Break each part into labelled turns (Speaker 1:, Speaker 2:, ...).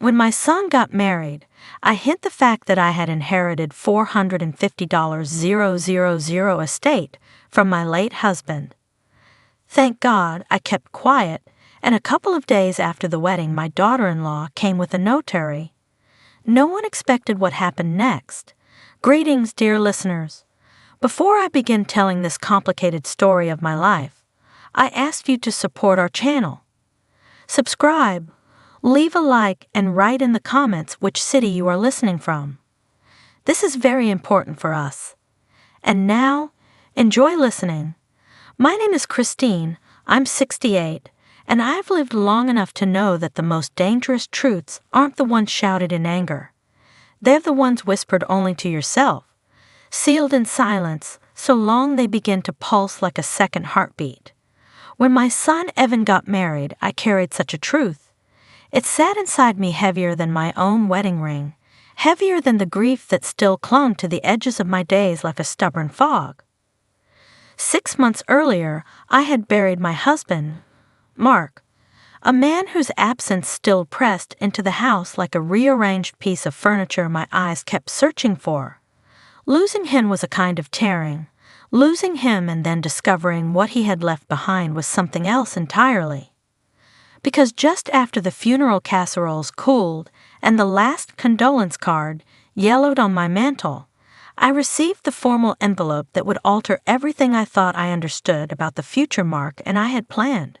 Speaker 1: When my son got married, I hid the fact that I had inherited $450,000 estate from my late husband. Thank God I kept quiet, and a couple of days after the wedding my daughter-in-law came with a notary. No one expected what happened next. Greetings, dear listeners. Before I begin telling this complicated story of my life, I ask you to support our channel. Subscribe, leave a like, and write in the comments which city you are listening from. This is very important for us. And now, enjoy listening. My name is Christine, I'm 68, and I've lived long enough to know that the most dangerous truths aren't the ones shouted in anger. They're the ones whispered only to yourself, sealed in silence so long they begin to pulse like a second heartbeat. When my son Evan got married, I carried such a truth. It sat inside me heavier than my own wedding ring, heavier than the grief that still clung to the edges of my days like a stubborn fog. 6 months earlier, I had buried my husband, Mark, a man whose absence still pressed into the house like a rearranged piece of furniture my eyes kept searching for. Losing him was a kind of tearing. Losing him and then discovering what he had left behind was something else entirely. Because just after the funeral casseroles cooled and the last condolence card yellowed on my mantel, I received the formal envelope that would alter everything I thought I understood about the future Mark and I had planned.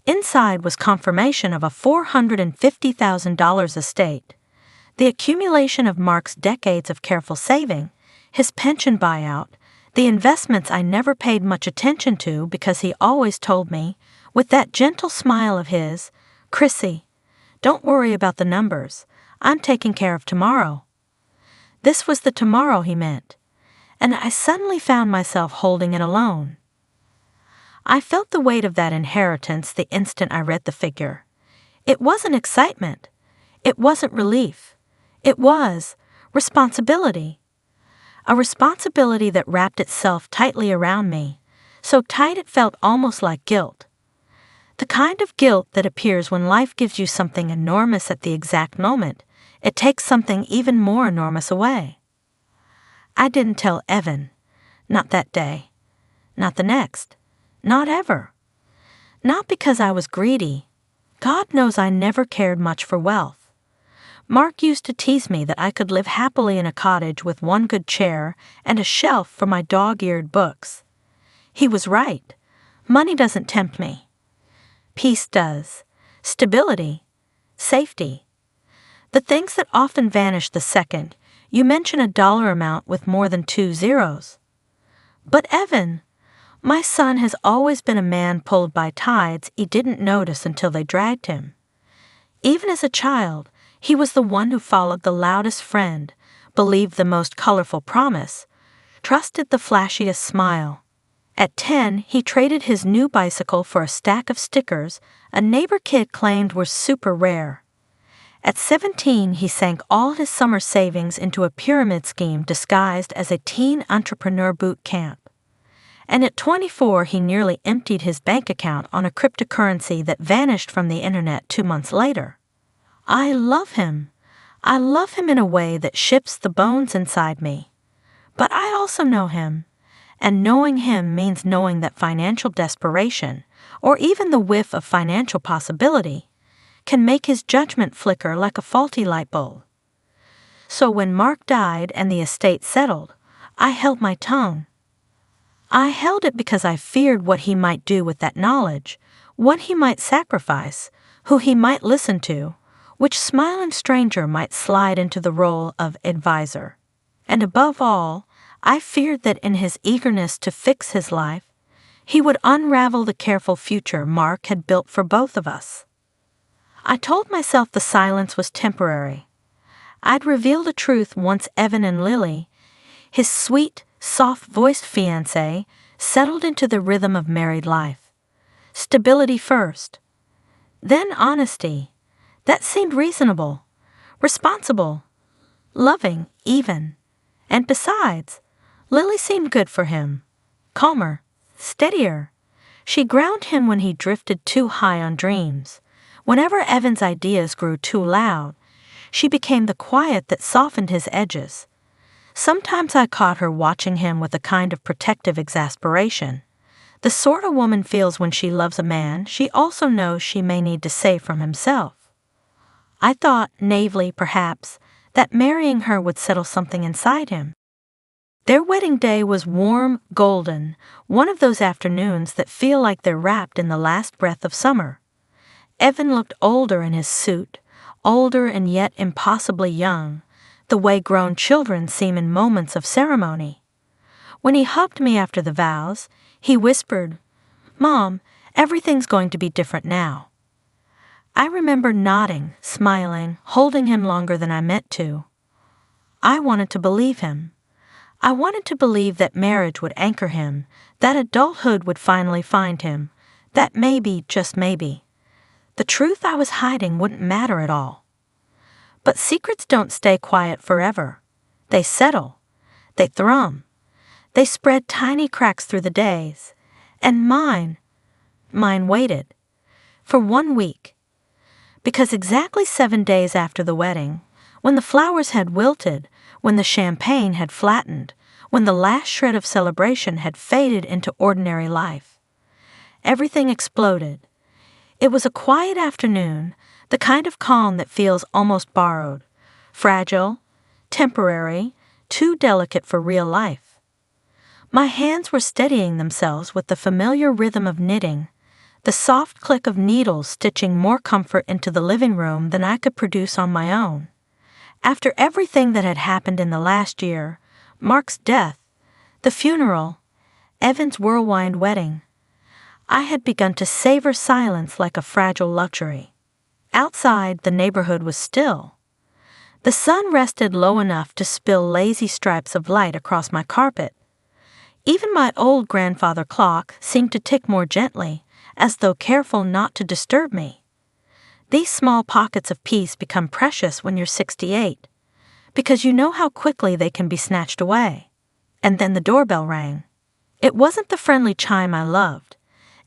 Speaker 1: Inside was confirmation of a $450,000 estate, the accumulation of Mark's decades of careful saving, his pension buyout, the investments I never paid much attention to because he always told me, with that gentle smile of his, "Chrissy, don't worry about the numbers, I'm taking care of tomorrow." This was the tomorrow he meant, and I suddenly found myself holding it alone. I felt the weight of that inheritance the instant I read the figure. It wasn't excitement. It wasn't relief. It was responsibility. A responsibility that wrapped itself tightly around me, so tight it felt almost like guilt. The kind of guilt that appears when life gives you something enormous at the exact moment it takes something even more enormous away. I didn't tell Evan. Not that day. Not the next. Not ever. Not because I was greedy. God knows I never cared much for wealth. Mark used to tease me that I could live happily in a cottage with one good chair and a shelf for my dog-eared books. He was right. Money doesn't tempt me. Peace does. Stability. Safety. The things that often vanish the second you mention a dollar amount with more than 2 zeros. But Evan, my son has always been a man pulled by tides he didn't notice until they dragged him. Even as a child, he was the one who followed the loudest friend, believed the most colorful promise, trusted the flashiest smile. At 10, he traded his new bicycle for a stack of stickers a neighbor kid claimed were super rare. At 17, he sank all his summer savings into a pyramid scheme disguised as a teen entrepreneur boot camp. And at 24, he nearly emptied his bank account on a cryptocurrency that vanished from the internet 2 months later. I love him. I love him in a way that shifts the bones inside me. But I also know him. And knowing him means knowing that financial desperation, or even the whiff of financial possibility, can make his judgment flicker like a faulty light bulb. So when Mark died and the estate settled, I held my tongue. I held it because I feared what he might do with that knowledge, what he might sacrifice, who he might listen to, which smiling stranger might slide into the role of advisor. And above all, I feared that in his eagerness to fix his life, he would unravel the careful future Mark had built for both of us. I told myself the silence was temporary. I'd reveal the truth once Evan and Lily, his sweet, soft-voiced fiancé, settled into the rhythm of married life. Stability first. Then honesty. That seemed reasonable, responsible, loving even. And besides, Lily seemed good for him. Calmer, steadier. She grounded him when he drifted too high on dreams, Whenever Evan's ideas grew too loud, she became the quiet that softened his edges. Sometimes I caught her watching him with a kind of protective exasperation. The sort a woman feels when she loves a man she also knows she may need to save from himself. I thought, naively perhaps, that marrying her would settle something inside him. Their wedding day was warm, golden, one of those afternoons that feel like they're wrapped in the last breath of summer. Evan looked older in his suit, older and yet impossibly young, the way grown children seem in moments of ceremony. When he hugged me after the vows, he whispered, "Mom, everything's going to be different now." I remember nodding, smiling, holding him longer than I meant to. I wanted to believe him. I wanted to believe that marriage would anchor him, that adulthood would finally find him, that maybe, just maybe, the truth I was hiding wouldn't matter at all. But secrets don't stay quiet forever. They settle. They thrum. They spread tiny cracks through the days. And mine waited. For 1 week. Because exactly 7 days after the wedding, when the flowers had wilted, when the champagne had flattened, when the last shred of celebration had faded into ordinary life, everything exploded. It was a quiet afternoon, the kind of calm that feels almost borrowed, fragile, temporary, too delicate for real life. My hands were steadying themselves with the familiar rhythm of knitting, the soft click of needles stitching more comfort into the living room than I could produce on my own. After everything that had happened in the last year, Mark's death, the funeral, Evan's whirlwind wedding, I had begun to savor silence like a fragile luxury. Outside, the neighborhood was still. The sun rested low enough to spill lazy stripes of light across my carpet. Even my old grandfather clock seemed to tick more gently, as though careful not to disturb me. These small pockets of peace become precious when you're 68, because you know how quickly they can be snatched away. And then the doorbell rang. It wasn't the friendly chime I loved.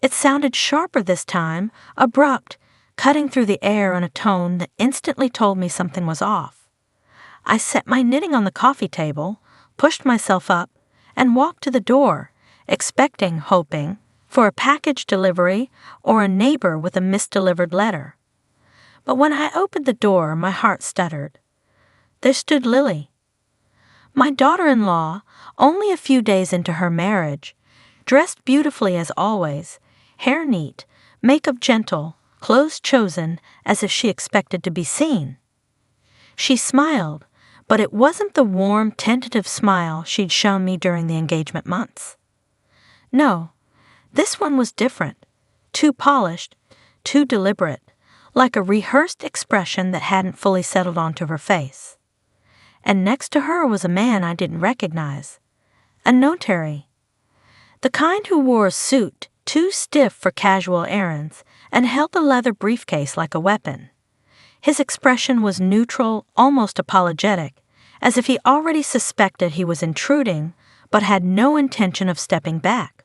Speaker 1: It sounded sharper this time, abrupt, cutting through the air in a tone that instantly told me something was off. I set my knitting on the coffee table, pushed myself up, and walked to the door, expecting, hoping, for a package delivery or a neighbor with a misdelivered letter. But when I opened the door, my heart stuttered. There stood Lily. My daughter-in-law, only a few days into her marriage, dressed beautifully as always, hair neat, makeup gentle, clothes chosen as if she expected to be seen. She smiled, but it wasn't the warm, tentative smile she'd shown me during the engagement months. No, this one was different, too polished, too deliberate, like a rehearsed expression that hadn't fully settled onto her face. And next to her was a man I didn't recognize, a notary. The kind who wore a suit too stiff for casual errands and held a leather briefcase like a weapon. His expression was neutral, almost apologetic, as if he already suspected he was intruding, but had no intention of stepping back.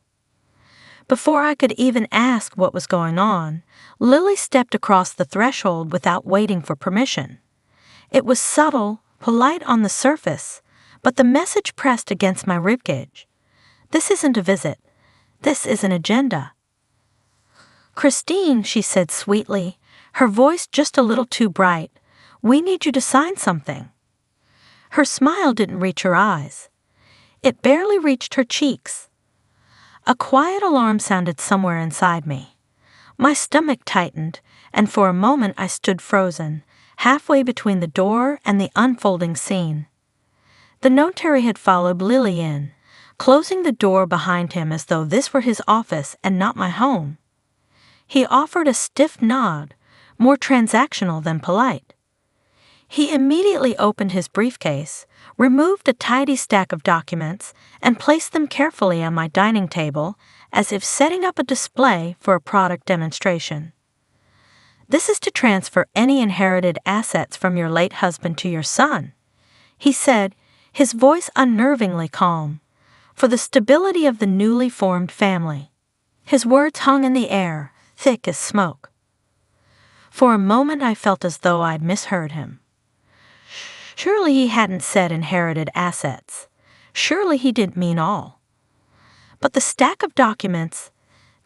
Speaker 1: Before I could even ask what was going on, Lily stepped across the threshold without waiting for permission. It was subtle, polite on the surface, but the message pressed against my ribcage. This isn't a visit. This is an agenda. "Christine," she said sweetly, her voice just a little too bright, "we need you to sign something." Her smile didn't reach her eyes. It barely reached her cheeks. A quiet alarm sounded somewhere inside me. My stomach tightened, and for a moment I stood frozen, halfway between the door and the unfolding scene. The notary had followed Lily in, closing the door behind him as though this were his office and not my home. He offered a stiff nod, more transactional than polite. He immediately opened his briefcase, removed a tidy stack of documents, and placed them carefully on my dining table, as if setting up a display for a product demonstration. "This is to transfer any inherited assets from your late husband to your son," he said, his voice unnervingly calm, "for the stability of the newly formed family." His words hung in the air, thick as smoke. For a moment I felt as though I'd misheard him. Surely he hadn't said inherited assets. Surely he didn't mean all. But the stack of documents,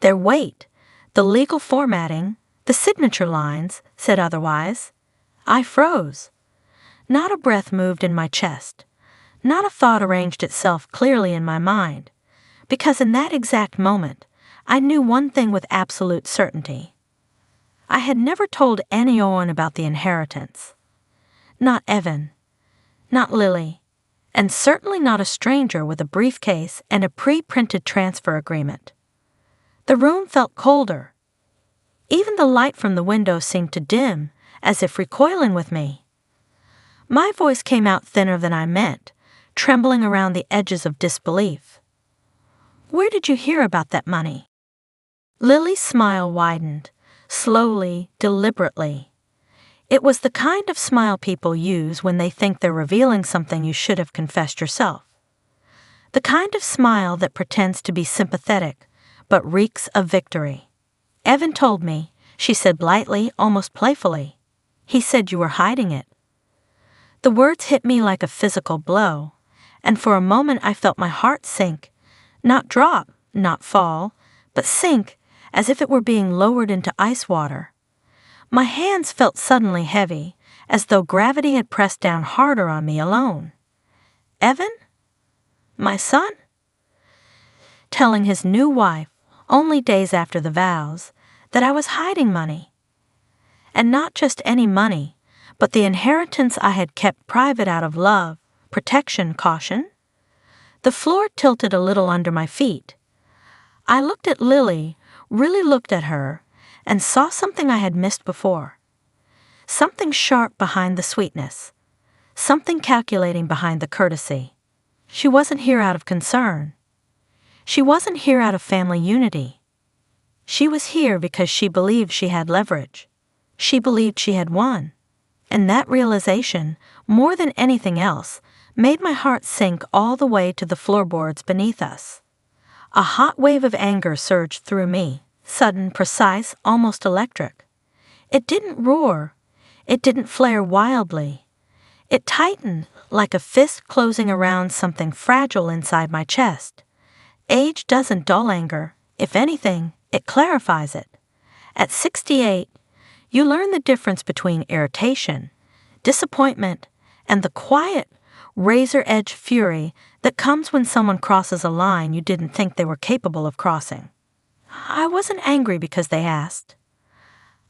Speaker 1: their weight, the legal formatting, the signature lines, said otherwise. I froze. Not a breath moved in my chest. Not a thought arranged itself clearly in my mind. Because in that exact moment, I knew one thing with absolute certainty. I had never told anyone about the inheritance. Not Evan. Not Lily. And certainly not a stranger with a briefcase and a pre-printed transfer agreement. The room felt colder. Even the light from the window seemed to dim, as if recoiling with me. My voice came out thinner than I meant, trembling around the edges of disbelief. Where did you hear about that money? Lily's smile widened, slowly, deliberately. It was the kind of smile people use when they think they're revealing something you should have confessed yourself. The kind of smile that pretends to be sympathetic, but reeks of victory. Evan told me, she said lightly, almost playfully. He said you were hiding it. The words hit me like a physical blow, and for a moment I felt my heart sink, not drop, not fall, but sink, as if it were being lowered into ice water. My hands felt suddenly heavy, as though gravity had pressed down harder on me alone. Evan? My son? Telling his new wife, only days after the vows, that I was hiding money. And not just any money, but the inheritance I had kept private out of love, protection, caution. The floor tilted a little under my feet. I looked at Lily, really looked at her, and saw something I had missed before. Something sharp behind the sweetness. Something calculating behind the courtesy. She wasn't here out of concern. She wasn't here out of family unity. She was here because she believed she had leverage. She believed she had won. And that realization, more than anything else, made my heart sink all the way to the floorboards beneath us. A hot wave of anger surged through me, sudden, precise, almost electric. It didn't roar. It didn't flare wildly. It tightened, like a fist closing around something fragile inside my chest. Age doesn't dull anger. If anything, it clarifies it. At 68, you learn the difference between irritation, disappointment, and the quiet, razor-edge fury that comes when someone crosses a line you didn't think they were capable of crossing. I wasn't angry because they asked.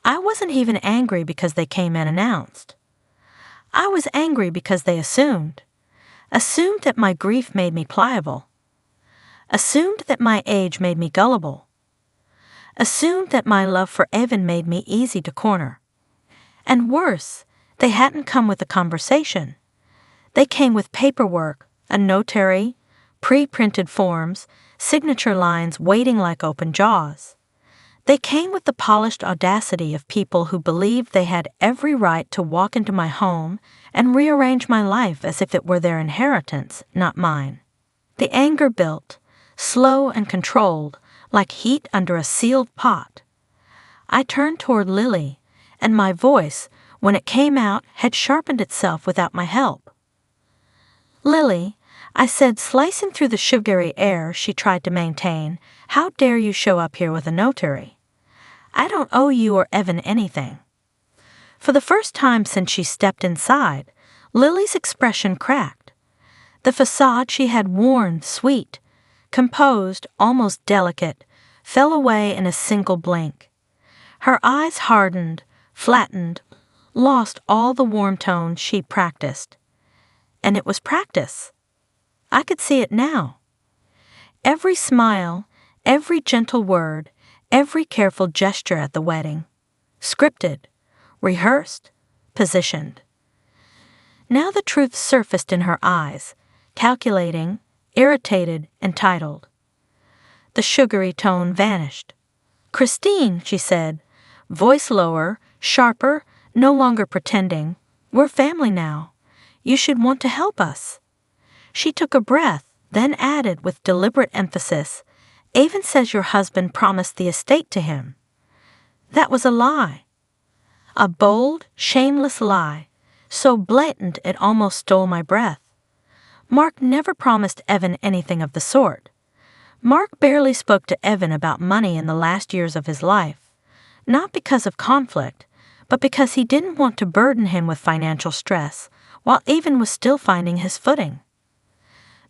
Speaker 1: I wasn't even angry because they came and announced. I was angry because they assumed that my grief made me pliable, assumed that my age made me gullible, assumed that my love for Evan made me easy to corner. And worse, they hadn't come with a conversation. They came with paperwork, a notary, pre-printed forms, signature lines waiting like open jaws. They came with the polished audacity of people who believed they had every right to walk into my home and rearrange my life as if it were their inheritance, not mine. The anger built, slow and controlled, like heat under a sealed pot. I turned toward Lily, and my voice, when it came out, had sharpened itself without my help. Lily, I said, slicing through the sugary air she tried to maintain, how dare you show up here with a notary? I don't owe you or Evan anything. For the first time since she stepped inside, Lily's expression cracked. The facade she had worn, sweet, composed, almost delicate, fell away in a single blink. Her eyes hardened, flattened, lost all the warm tones she practiced. And it was practice. I could see it now. Every smile, every gentle word, every careful gesture at the wedding. Scripted, rehearsed, positioned. Now the truth surfaced in her eyes, calculating, irritated, entitled. The sugary tone vanished. Christine, she said, voice lower, sharper, no longer pretending, we're family now. You should want to help us. She took a breath, then added with deliberate emphasis, Avon says your husband promised the estate to him. That was a lie. A bold, shameless lie, so blatant it almost stole my breath. Mark never promised Evan anything of the sort. Mark barely spoke to Evan about money in the last years of his life, not because of conflict, but because he didn't want to burden him with financial stress, while Evan was still finding his footing.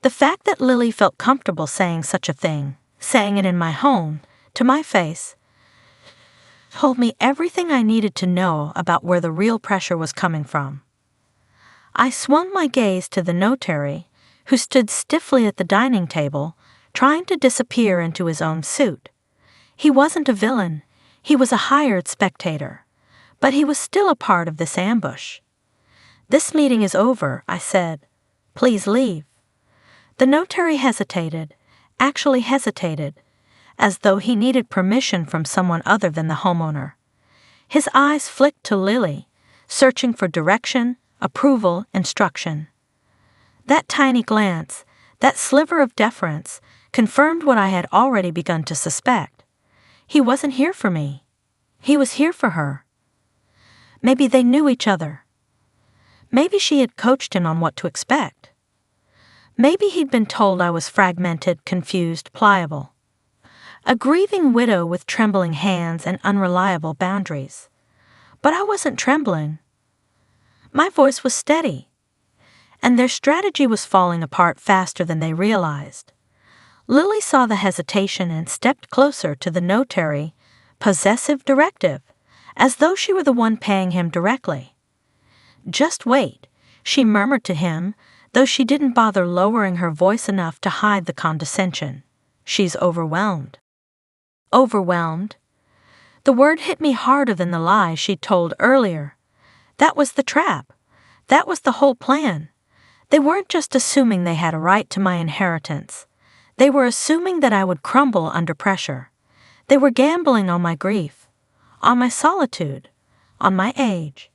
Speaker 1: The fact that Lily felt comfortable saying such a thing, saying it in my home, to my face, told me everything I needed to know about where the real pressure was coming from. I swung my gaze to the notary, who stood stiffly at the dining table, trying to disappear into his own suit. He wasn't a villain, he was a hired spectator, but he was still a part of this ambush. "This meeting is over," I said. "Please leave." The notary hesitated, actually hesitated, as though he needed permission from someone other than the homeowner. His eyes flicked to Lily, searching for direction, approval, instruction. That tiny glance, that sliver of deference, confirmed what I had already begun to suspect. He wasn't here for me. He was here for her. Maybe they knew each other. Maybe she had coached him on what to expect. Maybe he'd been told I was fragmented, confused, pliable. A grieving widow with trembling hands and unreliable boundaries. But I wasn't trembling. My voice was steady, and their strategy was falling apart faster than they realized. Lily saw the hesitation and stepped closer to the notary, possessive directive, as though she were the one paying him directly. "Just wait," she murmured to him, though she didn't bother lowering her voice enough to hide the condescension. "She's overwhelmed." Overwhelmed. The word hit me harder than the lie she'd told earlier. That was the trap. That was the whole plan. They weren't just assuming they had a right to my inheritance. They were assuming that I would crumble under pressure. They were gambling on my grief, on my solitude, on my age,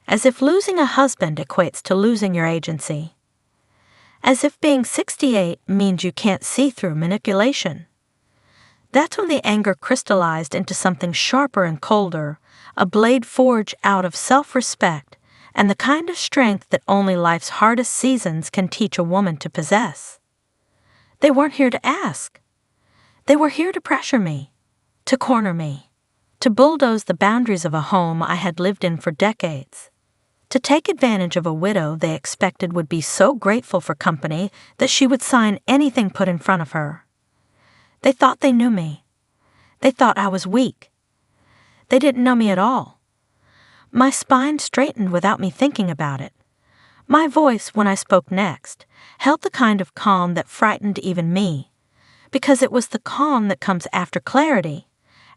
Speaker 1: as if losing a husband equates to losing your agency. As if being 68 means you can't see through manipulation. That's when the anger crystallized into something sharper and colder, a blade forged out of self-respect and the kind of strength that only life's hardest seasons can teach a woman to possess. They weren't here to ask. They were here to pressure me, to corner me, to bulldoze the boundaries of a home I had lived in for decades, to take advantage of a widow they expected would be so grateful for company that she would sign anything put in front of her. They thought they knew me. They thought I was weak. They didn't know me at all. My spine straightened without me thinking about it. My voice, when I spoke next, held the kind of calm that frightened even me, because it was the calm that comes after clarity,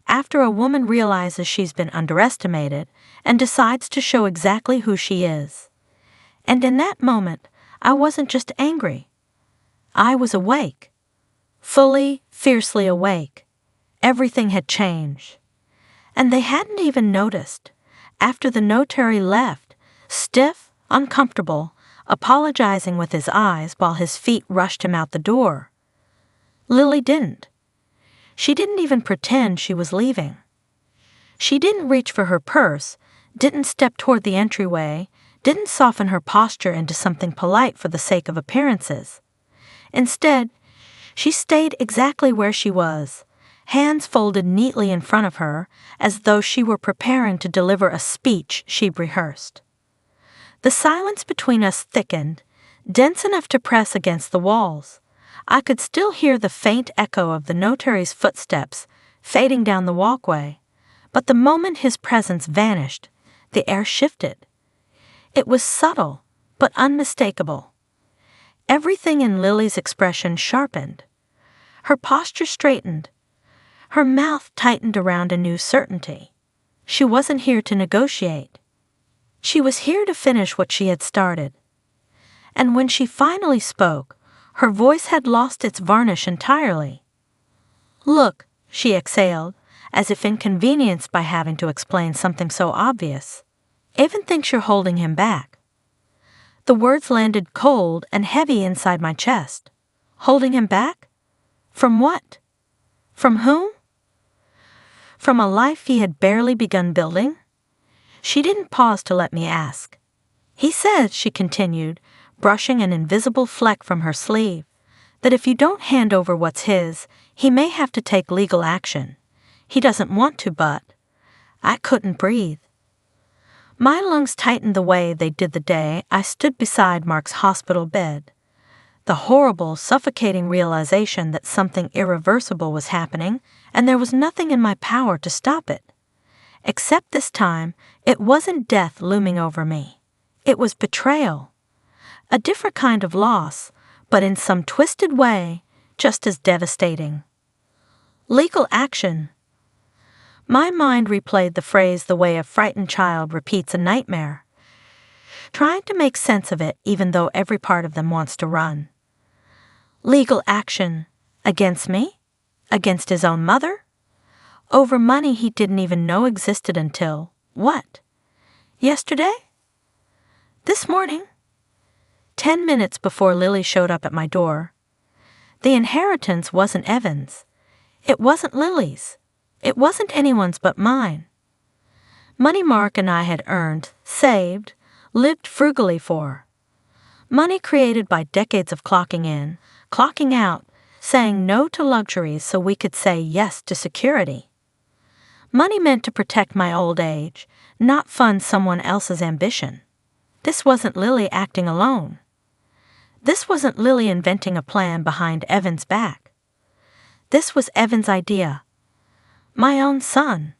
Speaker 1: after a woman realizes she's been underestimated and decides to show exactly who she is. And in that moment, I wasn't just angry. I was awake. Fully, fiercely awake. Everything had changed. And they hadn't even noticed. After the notary left, stiff, uncomfortable, apologizing with his eyes while his feet rushed him out the door. Lily didn't. She didn't even pretend she was leaving. She didn't reach for her purse, didn't step toward the entryway, didn't soften her posture into something polite for the sake of appearances. Instead, she stayed exactly where she was, hands folded neatly in front of her, as though she were preparing to deliver a speech she'd rehearsed. The silence between us thickened, dense enough to press against the walls. I could still hear the faint echo of the notary's footsteps fading down the walkway, but the moment his presence vanished, the air shifted. It was subtle, but unmistakable. Everything in Lily's expression sharpened. Her posture straightened. Her mouth tightened around a new certainty. She wasn't here to negotiate. She was here to finish what she had started. And when she finally spoke, her voice had lost its varnish entirely. "Look," she exhaled, as if inconvenienced by having to explain something so obvious. "Evan thinks you're holding him back." The words landed cold and heavy inside my chest. Holding him back? From what? From whom? From a life he had barely begun building? She didn't pause to let me ask. He says, she continued, brushing an invisible fleck from her sleeve, that if you don't hand over what's his, he may have to take legal action. He doesn't want to, but I couldn't breathe. My lungs tightened the way they did the day I stood beside Mark's hospital bed. The horrible, suffocating realization that something irreversible was happening, and there was nothing in my power to stop it. Except this time, it wasn't death looming over me. It was betrayal. A different kind of loss, but in some twisted way, just as devastating. Legal action. My mind replayed the phrase the way a frightened child repeats a nightmare, trying to make sense of it even though every part of them wants to run. Legal action. Against me? Against his own mother? Over money he didn't even know existed until, what? Yesterday? This morning? 10 minutes before Lily showed up at my door. The inheritance wasn't Evan's. It wasn't Lily's. It wasn't anyone's but mine. Money Mark and I had earned, saved, lived frugally for. Money created by decades of clocking in, clocking out, saying no to luxuries so we could say yes to security. Money meant to protect my old age, not fund someone else's ambition. This wasn't Lily acting alone. This wasn't Lily inventing a plan behind Evan's back. This was Evan's idea. My own son.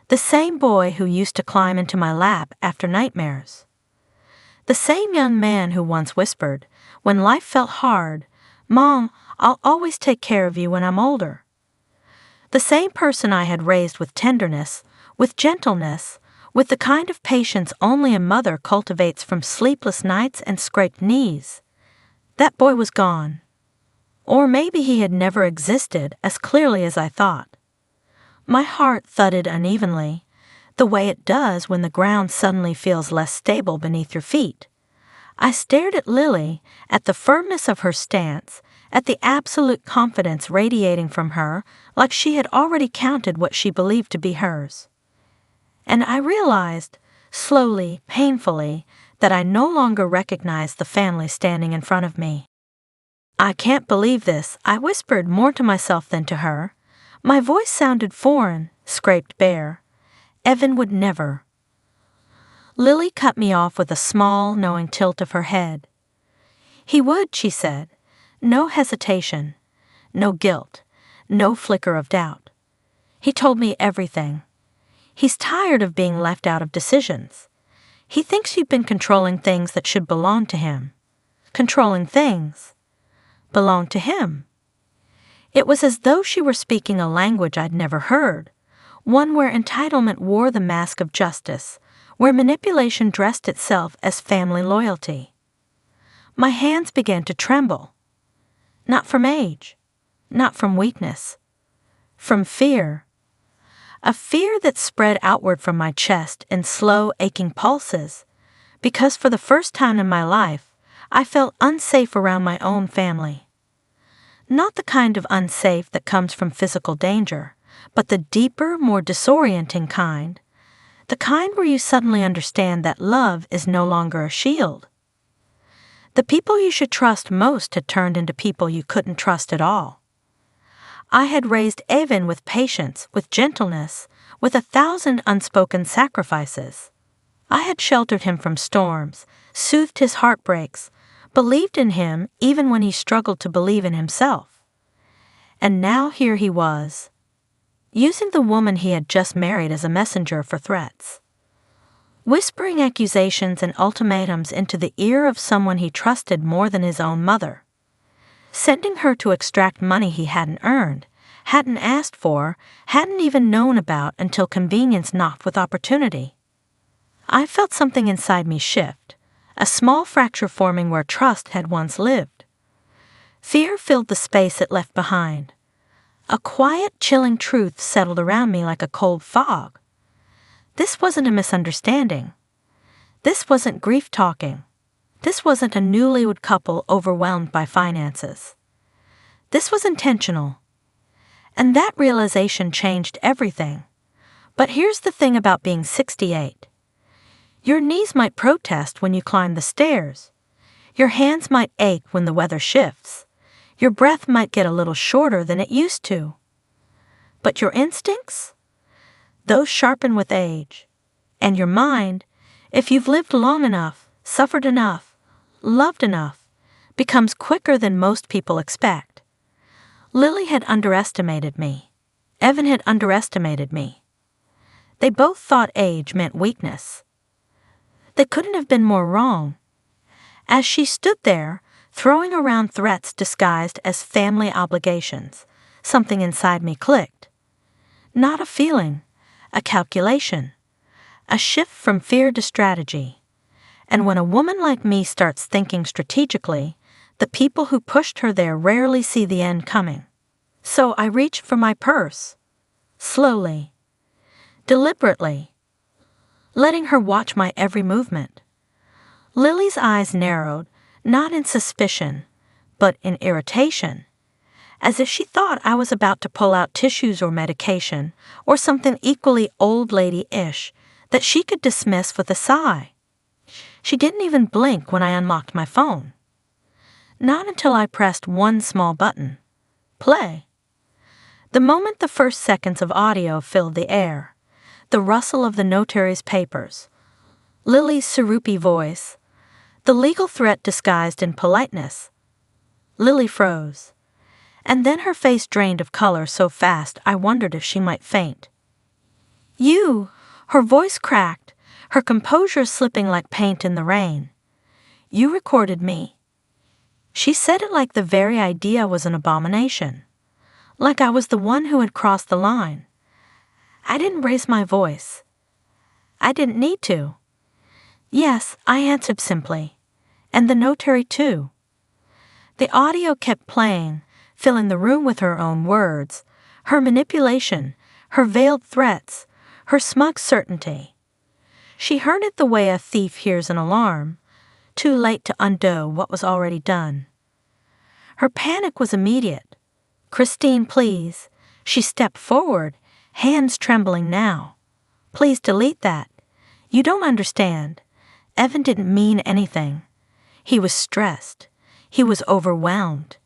Speaker 1: The same boy who used to climb into my lap after nightmares. The same young man who once whispered, when life felt hard, "Mom, I'll always take care of you when I'm older." The same person I had raised with tenderness, with gentleness, with the kind of patience only a mother cultivates from sleepless nights and scraped knees. That boy was gone. Or maybe he had never existed as clearly as I thought. My heart thudded unevenly, the way it does when the ground suddenly feels less stable beneath your feet. I stared at Lily, at the firmness of her stance, at the absolute confidence radiating from her, like she had already counted what she believed to be hers. And I realized, slowly, painfully, that I no longer recognized the family standing in front of me. "I can't believe this," I whispered more to myself than to her. My voice sounded foreign, scraped bare. Evan would never. Lily cut me off with a small, knowing tilt of her head. "He would," she said. No hesitation, no guilt, no flicker of doubt. He told me everything. He's tired of being left out of decisions. He thinks you've been controlling things that should belong to him. Controlling things. Belong to him. It was as though she were speaking a language I'd never heard, one where entitlement wore the mask of justice, where manipulation dressed itself as family loyalty. My hands began to tremble. Not from age, not from weakness, from fear. A fear that spread outward from my chest in slow, aching pulses, because for the first time in my life, I felt unsafe around my own family. Not the kind of unsafe that comes from physical danger, but the deeper, more disorienting kind, the kind where you suddenly understand that love is no longer a shield. The people you should trust most had turned into people you couldn't trust at all. I had raised Evan with patience, with gentleness, with 1,000 unspoken sacrifices. I had sheltered him from storms, soothed his heartbreaks, believed in him even when he struggled to believe in himself. And now here he was, using the woman he had just married as a messenger for threats. Whispering accusations and ultimatums into the ear of someone he trusted more than his own mother. Sending her to extract money he hadn't earned, hadn't asked for, hadn't even known about until convenience knocked with opportunity. I felt something inside me shift, a small fracture forming where trust had once lived. Fear filled the space it left behind. A quiet, chilling truth settled around me like a cold fog. This wasn't a misunderstanding. This wasn't grief talking. This wasn't a newlywed couple overwhelmed by finances. This was intentional. And that realization changed everything. But here's the thing about being 68. Your knees might protest when you climb the stairs. Your hands might ache when the weather shifts. Your breath might get a little shorter than it used to. But your instincts? Those sharpen with age. And your mind, if you've lived long enough, suffered enough, loved enough, becomes quicker than most people expect. Lily had underestimated me. Evan had underestimated me. They both thought age meant weakness. They couldn't have been more wrong. As she stood there, throwing around threats disguised as family obligations, something inside me clicked. Not a feeling, a calculation, a shift from fear to strategy. And when a woman like me starts thinking strategically, the people who pushed her there rarely see the end coming. So I reached for my purse, slowly, deliberately, letting her watch my every movement. Lily's eyes narrowed, not in suspicion, but in irritation, as if she thought I was about to pull out tissues or medication, or something equally old lady-ish that she could dismiss with a sigh. She didn't even blink when I unlocked my phone. Not until I pressed one small button. Play. The moment the first seconds of audio filled the air, the rustle of the notary's papers, Lily's sirupy voice, the legal threat disguised in politeness. Lily froze, and then her face drained of color so fast I wondered if she might faint. "You!" Her voice cracked, her composure slipping like paint in the rain. "You recorded me." She said it like the very idea was an abomination, like I was the one who had crossed the line. I didn't raise my voice. I didn't need to. "Yes," I answered simply, "and the notary too." The audio kept playing, filling the room with her own words, her manipulation, her veiled threats, her smug certainty. She heard it the way a thief hears an alarm, too late to undo what was already done. Her panic was immediate. "Christine, please." She stepped forward, hands trembling now. "Please delete that. You don't understand. Evan didn't mean anything. He was stressed. He was overwhelmed.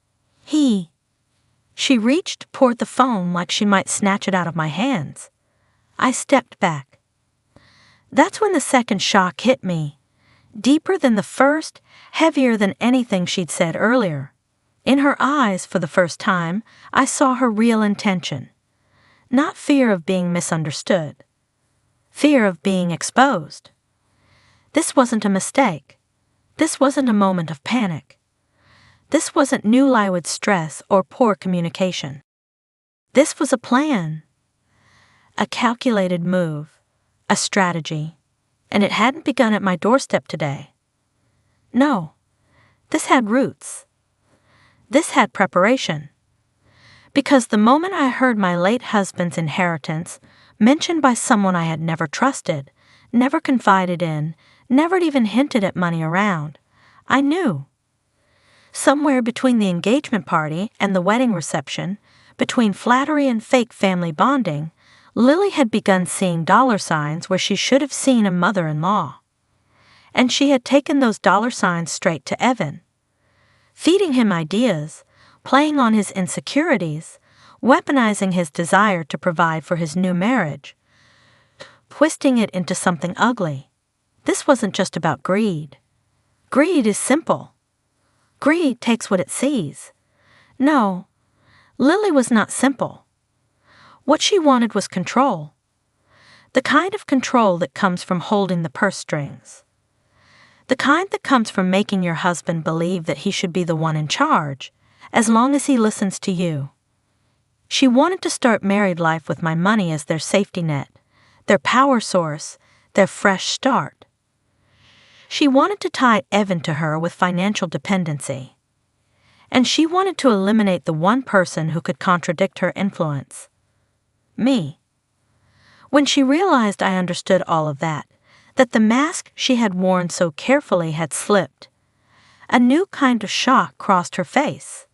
Speaker 1: She reached toward the phone like she might snatch it out of my hands. I stepped back. That's when the second shock hit me, deeper than the first, heavier than anything she'd said earlier. In her eyes, for the first time, I saw her real intention. Not fear of being misunderstood. Fear of being exposed. This wasn't a mistake. This wasn't a moment of panic. This wasn't newlywed stress or poor communication. This was a plan. A calculated move. A strategy. And it hadn't begun at my doorstep today. No. This had roots. This had preparation. Because the moment I heard my late husband's inheritance mentioned by someone I had never trusted, never confided in, never even hinted at money around, I knew. Somewhere between the engagement party and the wedding reception, between flattery and fake family bonding, Lily had begun seeing dollar signs where she should have seen a mother-in-law. And she had taken those dollar signs straight to Evan, feeding him ideas, playing on his insecurities, weaponizing his desire to provide for his new marriage, twisting it into something ugly. This wasn't just about greed. Greed is simple. Greed takes what it sees. No, Lily was not simple. What she wanted was control. The kind of control that comes from holding the purse strings. The kind that comes from making your husband believe that he should be the one in charge, as long as he listens to you. She wanted to start married life with my money as their safety net, their power source, their fresh start. She wanted to tie Evan to her with financial dependency. And she wanted to eliminate the one person who could contradict her influence. Me. When she realized I understood all of that the mask she had worn so carefully had slipped, a new kind of shock crossed her face.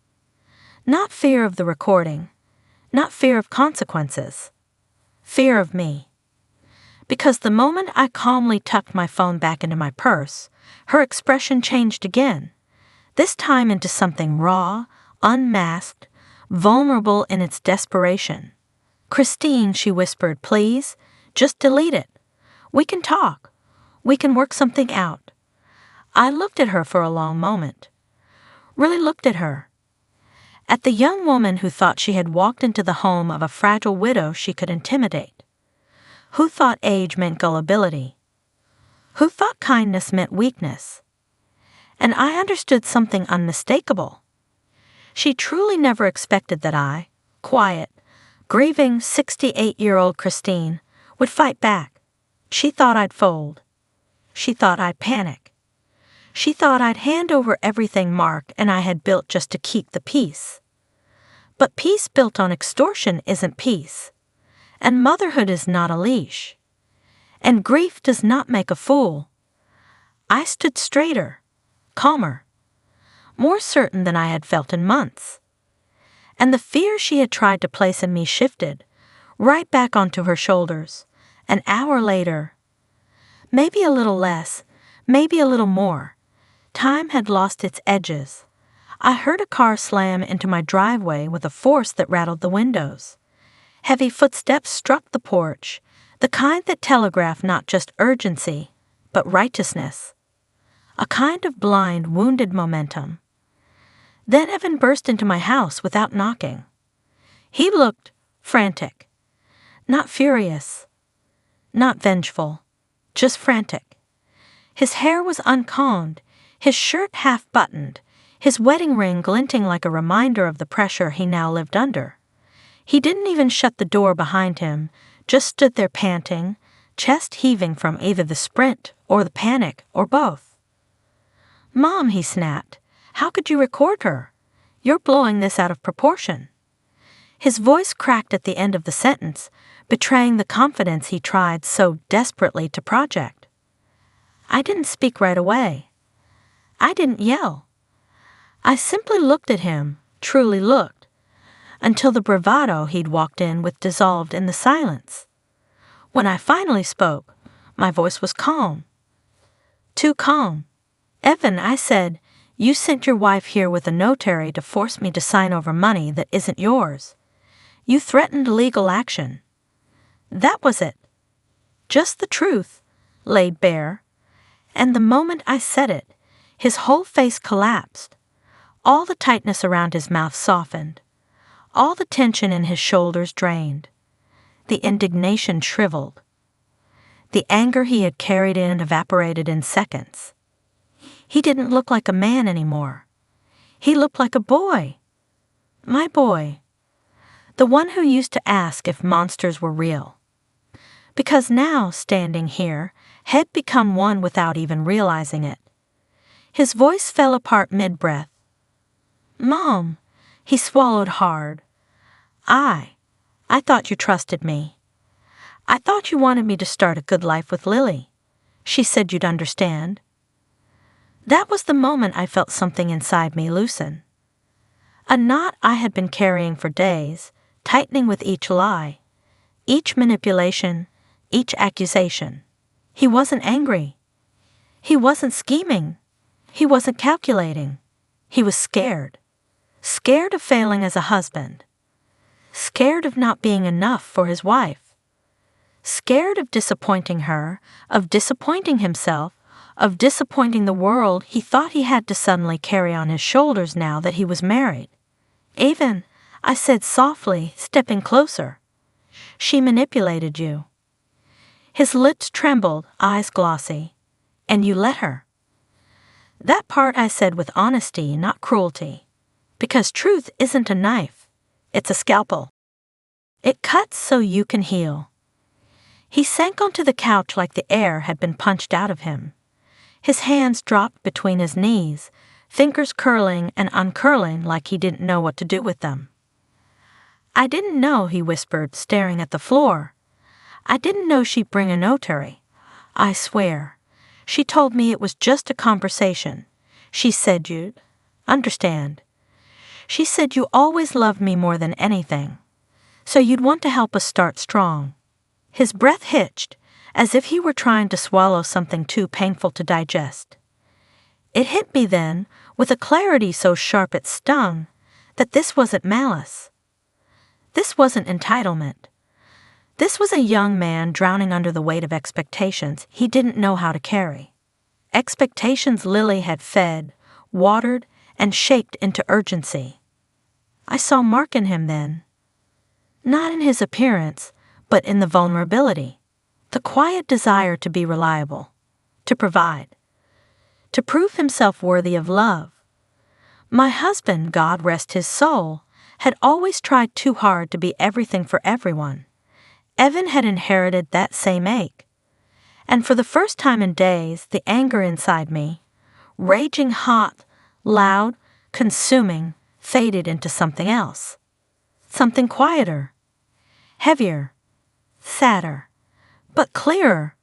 Speaker 1: Not fear of the recording, not fear of consequences, fear of me. because the moment I calmly tucked my phone back into my purse, her expression changed again, this time into something raw, unmasked, vulnerable in its desperation. "Christine," she whispered, "please, just delete it. We can talk. We can work something out." I looked at her for a long moment. Really looked at her. At the young woman who thought she had walked into the home of a fragile widow she could intimidate. Who thought age meant gullibility. Who thought kindness meant weakness. And I understood something unmistakable. She truly never expected that I, quiet, grieving 68-year-old Christine, would fight back. She thought I'd fold. She thought I'd panic. She thought I'd hand over everything Mark and I had built just to keep the peace. But peace built on extortion isn't peace. And motherhood is not a leash. And grief does not make a fool. I stood straighter, calmer, more certain than I had felt in months. And the fear she had tried to place in me shifted, right back onto her shoulders, an hour later. Maybe a little less, maybe a little more. Time had lost its edges. I heard a car slam into my driveway with a force that rattled the windows. Heavy footsteps struck the porch, the kind that telegraphed not just urgency, but righteousness. A kind of blind, wounded momentum. Then Evan burst into my house without knocking. He looked frantic. Not furious. Not vengeful. Just frantic. His hair was uncombed, his shirt half-buttoned, his wedding ring glinting like a reminder of the pressure he now lived under. He didn't even shut the door behind him, just stood there panting, chest heaving from either the sprint or the panic or both. "Mom," he snapped, "how could you record her? You're blowing this out of proportion." His voice cracked at the end of the sentence, betraying the confidence he tried so desperately to project. I didn't speak right away. I didn't yell. I simply looked at him, truly looked, until the bravado he'd walked in with dissolved in the silence. When I finally spoke, my voice was calm. Too calm. "Evan," I said, "you sent your wife here with a notary to force me to sign over money that isn't yours. You threatened legal action." That was it. Just the truth, laid bare. And the moment I said it, his whole face collapsed. All the tightness around his mouth softened. All the tension in his shoulders drained. The indignation shriveled. The anger he had carried in evaporated in seconds. He didn't look like a man anymore. He looked like a boy. My boy. The one who used to ask if monsters were real. Because now, standing here, had become one without even realizing it. His voice fell apart mid-breath. "Mom," he swallowed hard. I thought you trusted me. I thought you wanted me to start a good life with Lily. She said you'd understand." That was the moment I felt something inside me loosen. A knot I had been carrying for days, tightening with each lie, each manipulation, each accusation. He wasn't angry. He wasn't scheming. He wasn't calculating. He was scared. Scared of failing as a husband. Scared of not being enough for his wife. Scared of disappointing her, of disappointing himself, of disappointing the world he thought he had to suddenly carry on his shoulders now that he was married. "Evan," I said softly, stepping closer. "She manipulated you." His lips trembled, eyes glossy. "And you let her." That part I said with honesty, not cruelty. Because truth isn't a knife. It's a scalpel. It cuts so you can heal. He sank onto the couch like the air had been punched out of him. His hands dropped between his knees, fingers curling and uncurling like he didn't know what to do with them. "I didn't know," he whispered, staring at the floor. "I didn't know she'd bring a notary. I swear. She told me it was just a conversation. She said you'd understand. She said you always loved me more than anything. So you'd want to help us start strong." His breath hitched, as if he were trying to swallow something too painful to digest. It hit me then, with a clarity so sharp it stung, that this wasn't malice. This wasn't entitlement. This was a young man drowning under the weight of expectations he didn't know how to carry. Expectations Lily had fed, watered, and shaped into urgency. I saw Mark in him then. Not in his appearance, but in the vulnerability, the quiet desire to be reliable, to provide, to prove himself worthy of love. My husband, God rest his soul, had always tried too hard to be everything for everyone. Evan had inherited that same ache. And for the first time in days, the anger inside me, raging hot, loud, consuming, faded into something else. Something quieter, heavier, sadder, but clearer.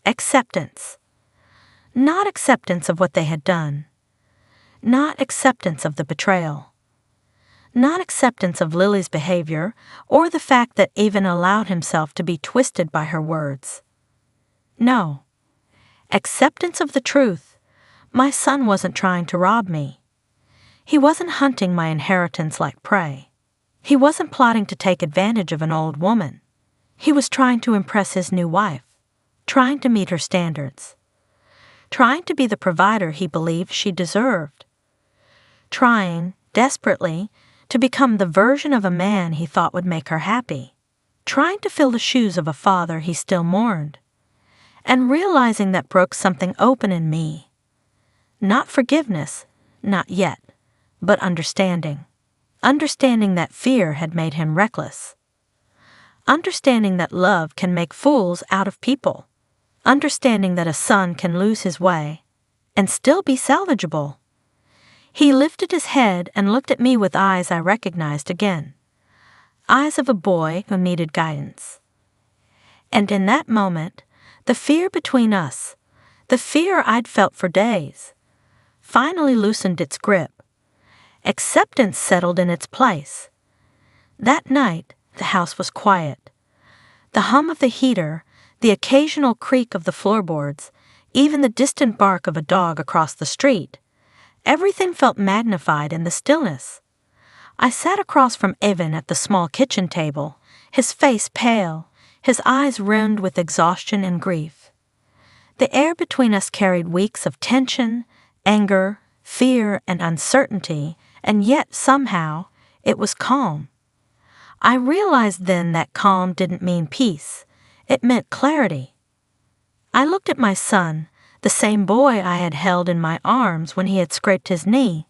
Speaker 1: Acceptance. Not acceptance of what they had done. Not acceptance of the betrayal. Not acceptance of Lily's behavior or the fact that Evan allowed himself to be twisted by her words. No. Acceptance of the truth. My son wasn't trying to rob me. He wasn't hunting my inheritance like prey. He wasn't plotting to take advantage of an old woman. He was trying to impress his new wife, trying to meet her standards, trying to be the provider he believed she deserved, trying, desperately, to become the version of a man he thought would make her happy, trying to fill the shoes of a father he still mourned, and realizing that broke something open in me. Not forgiveness, not yet, but understanding. Understanding that fear had made him reckless. Understanding that love can make fools out of people. Understanding that a son can lose his way and still be salvageable. He lifted his head and looked at me with eyes I recognized again. Eyes of a boy who needed guidance. And in that moment, the fear between us, the fear I'd felt for days, finally loosened its grip. Acceptance settled in its place. That night, the house was quiet. The hum of the heater, the occasional creak of the floorboards, even the distant bark of a dog across the street, everything felt magnified in the stillness. I sat across from Evan at the small kitchen table, his face pale, his eyes rimmed with exhaustion and grief. The air between us carried weeks of tension, anger, fear, and uncertainty, and yet, somehow, it was calm. I realized then that calm didn't mean peace. It meant clarity. I looked at my son, the same boy I had held in my arms when he had scraped his knee,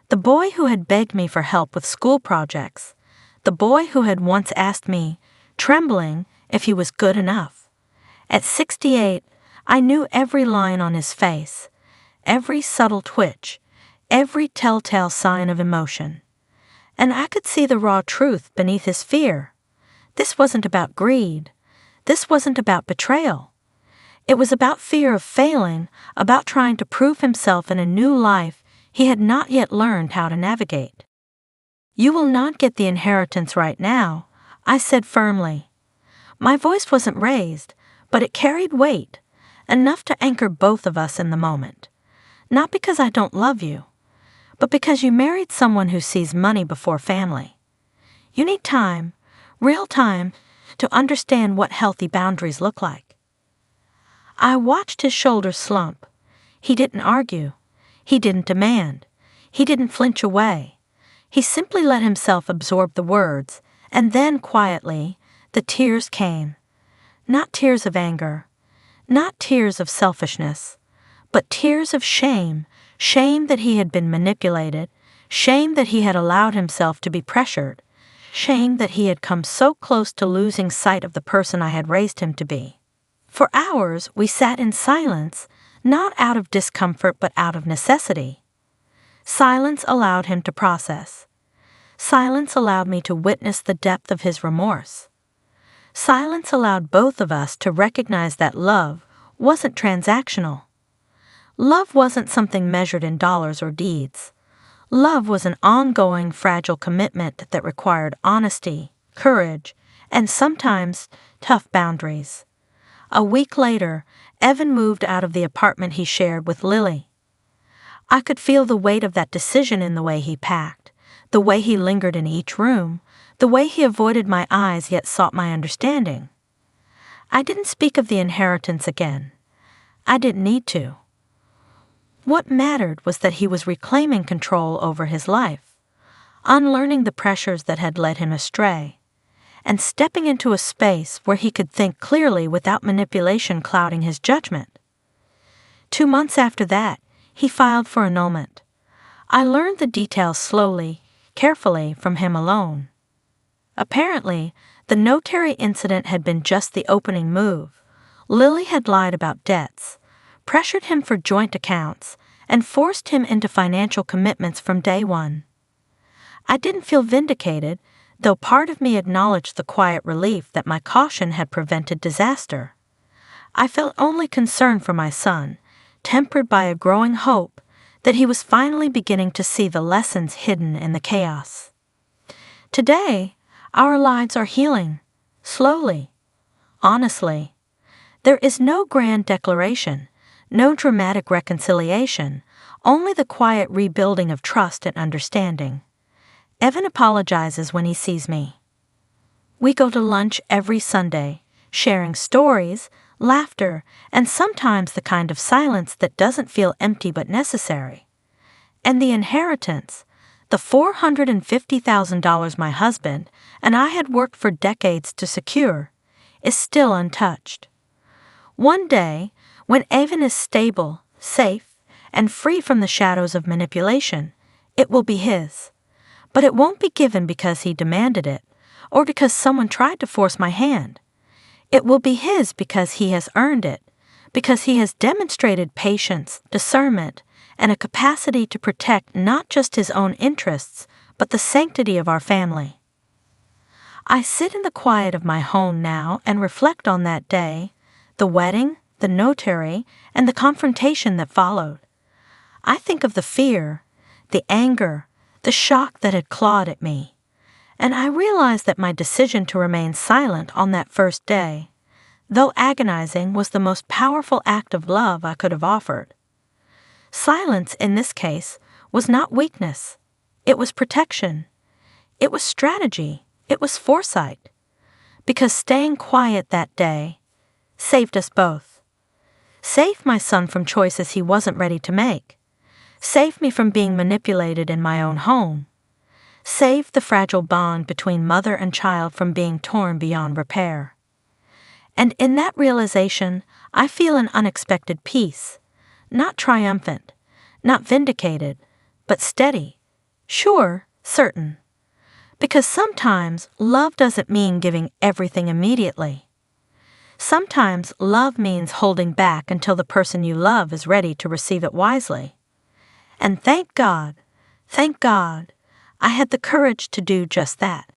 Speaker 1: the boy who had begged me for help with school projects, the boy who had once asked me, trembling, if he was good enough. At 68, I knew every line on his face, every subtle twitch, every telltale sign of emotion. And I could see the raw truth beneath his fear. This wasn't about greed. This wasn't about betrayal. It was about fear of failing, about trying to prove himself in a new life he had not yet learned how to navigate. "You will not get the inheritance right now," I said firmly. My voice wasn't raised, but it carried weight, enough to anchor both of us in the moment. Not because I don't love you, but because you married someone who sees money before family. You need time, real time, to understand what healthy boundaries look like. I watched his shoulders slump. He didn't argue. He didn't demand. He didn't flinch away. He simply let himself absorb the words, and then quietly, the tears came. Not tears of anger, not tears of selfishness, but tears of shame. Shame that he had been manipulated, shame that he had allowed himself to be pressured, shame that he had come so close to losing sight of the person I had raised him to be. For hours we sat in silence, not out of discomfort but out of necessity. Silence allowed him to process. Silence allowed me to witness the depth of his remorse. Silence allowed both of us to recognize that love wasn't transactional. Love wasn't something measured in dollars or deeds. Love was an ongoing, fragile commitment that required honesty, courage, and sometimes tough boundaries. A week later, Evan moved out of the apartment he shared with Lily. I could feel the weight of that decision in the way he packed, the way he lingered in each room, the way he avoided my eyes yet sought my understanding. I didn't speak of the inheritance again. I didn't need to. What mattered was that he was reclaiming control over his life, unlearning the pressures that had led him astray, and stepping into a space where he could think clearly without manipulation clouding his judgment. 2 months after that, he filed for annulment. I learned the details slowly, carefully from him alone. Apparently, the notary incident had been just the opening move. Lily had lied about debts, pressured him for joint accounts, and forced him into financial commitments from day one. I didn't feel vindicated, though part of me acknowledged the quiet relief that my caution had prevented disaster. I felt only concern for my son, tempered by a growing hope that he was finally beginning to see the lessons hidden in the chaos. Today, our lives are healing, slowly, honestly. There is no grand declaration, no dramatic reconciliation, only the quiet rebuilding of trust and understanding. Evan apologizes when he sees me. We go to lunch every Sunday, sharing stories, laughter, and sometimes the kind of silence that doesn't feel empty but necessary. And the inheritance, the $450,000 my husband and I had worked for decades to secure, is still untouched. One day, when Evan is stable, safe, and free from the shadows of manipulation, it will be his. But it won't be given because he demanded it, or because someone tried to force my hand. It will be his because he has earned it, because he has demonstrated patience, discernment, and a capacity to protect not just his own interests, but the sanctity of our family. I sit in the quiet of my home now and reflect on that day, the wedding, the notary, and the confrontation that followed. I think of the fear, the anger, the shock that had clawed at me, and I realize that my decision to remain silent on that first day, though agonizing, was the most powerful act of love I could have offered. Silence, in this case, was not weakness. It was protection. It was strategy. It was foresight. Because staying quiet that day saved us both. Saved my son from choices he wasn't ready to make. Saved me from being manipulated in my own home. Saved the fragile bond between mother and child from being torn beyond repair. And in that realization, I feel an unexpected peace. Not triumphant, not vindicated, but steady, sure, certain. Because sometimes love doesn't mean giving everything immediately. Sometimes love means holding back until the person you love is ready to receive it wisely. And thank God, I had the courage to do just that.